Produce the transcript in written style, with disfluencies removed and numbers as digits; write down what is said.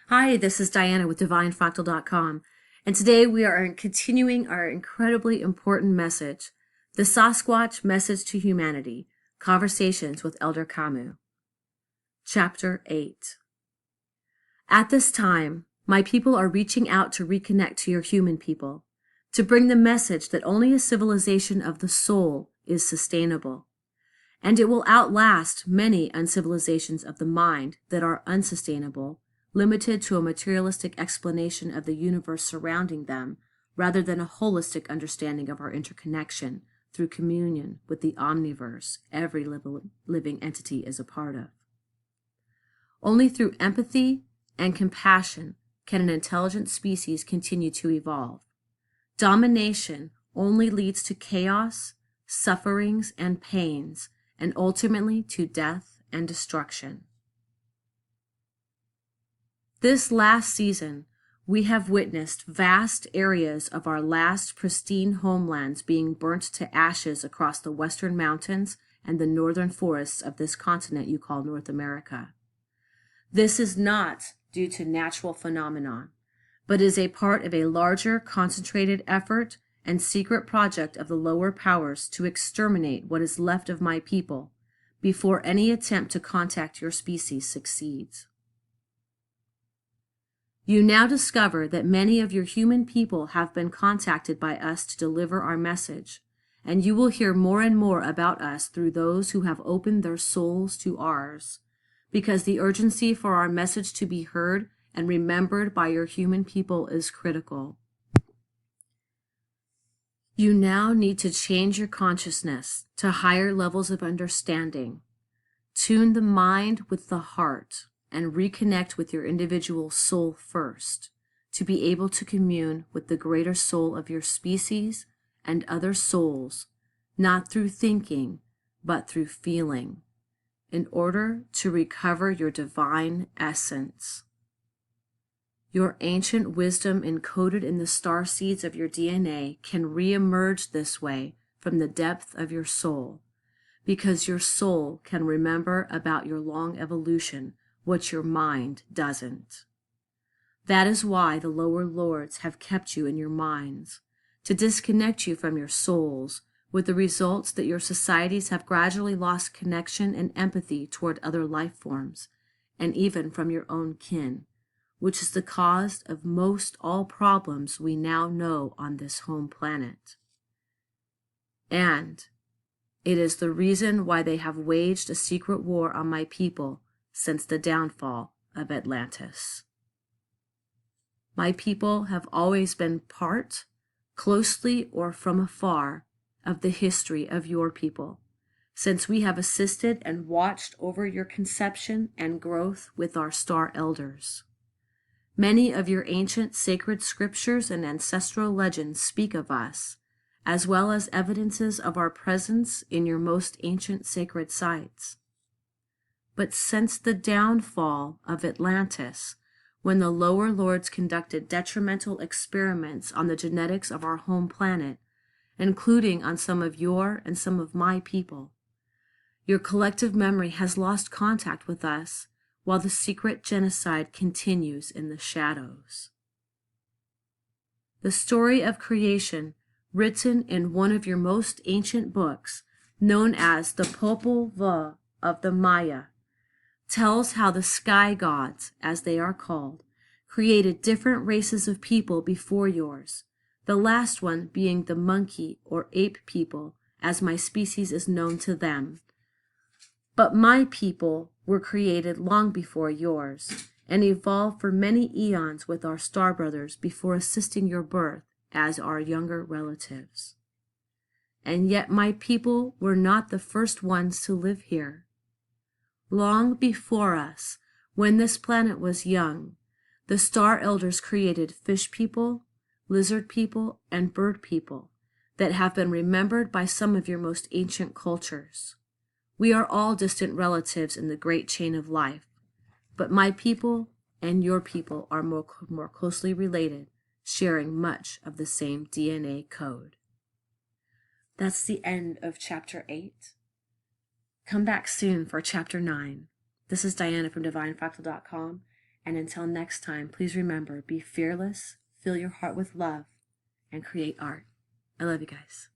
Hi, this is Diana with DivineFractal.com, and today we are continuing our incredibly important message, the Sasquatch Message to Humanity, Conversations with Elder Kamooh. Chapter 8. At this time, my people are reaching out to reconnect to your human people, to bring the message that only a civilization of the soul is sustainable, and it will outlast many uncivilizations of the mind that are unsustainable, limited to a materialistic explanation of the universe surrounding them, rather than a holistic understanding of our interconnection through communion with the omniverse every living entity is a part of. Only through empathy and compassion can an intelligent species continue to evolve. Domination only leads to chaos, sufferings, and pains, and ultimately to death and destruction. This last season, we have witnessed vast areas of our last pristine homelands being burnt to ashes across the western mountains and the northern forests of this continent you call North America. This is not due to natural phenomenon, but is a part of a larger concentrated effort and secret project of the lower powers to exterminate what is left of my people before any attempt to contact your species succeeds. You now discover that many of your human people have been contacted by us to deliver our message, and you will hear more and more about us through those who have opened their souls to ours, because the urgency for our message to be heard and remembered by your human people is critical. You now need to change your consciousness to higher levels of understanding, tune the mind with the heart, and reconnect with your individual soul first, to be able to commune with the greater soul of your species and other souls, not through thinking, but through feeling, in order to recover your divine essence. Your ancient wisdom encoded in the star seeds of your DNA can re-emerge this way from the depth of your soul, because your soul can remember about your long evolution what your mind doesn't. That is why the lower lords have kept you in your minds, to disconnect you from your souls, with the results that your societies have gradually lost connection and empathy toward other life forms, and even from your own kin, which is the cause of most all problems we now know on this home planet. And it is the reason why they have waged a secret war on my people since the downfall of Atlantis. My people have always been part, closely or from afar, of the history of your people, since we have assisted and watched over your conception and growth with our star elders. Many of your ancient sacred scriptures and ancestral legends speak of us, as well as evidences of our presence in your most ancient sacred sites. But since the downfall of Atlantis, when the lower lords conducted detrimental experiments on the genetics of our home planet, including on some of your and some of my people, your collective memory has lost contact with us while the secret genocide continues in the shadows. The story of creation, written in one of your most ancient books, known as the Popol Vuh of the Maya, tells how the sky gods, as they are called, created different races of people before yours, the last one being the monkey or ape people, as my species is known to them. But my people were created long before yours, and evolved for many eons with our star brothers before assisting your birth as our younger relatives. And yet my people were not the first ones to live here. Long before us, when this planet was young, the star elders created fish people, lizard people, and bird people that have been remembered by some of your most ancient cultures. We are all distant relatives in the great chain of life, but my people and your people are more closely related, sharing much of the same DNA code. That's the end of Chapter 8. Come back soon for Chapter 9. This is Diana from DivineFractal.com, And until next time, please remember, be fearless, fill your heart with love, and create art. I love you guys.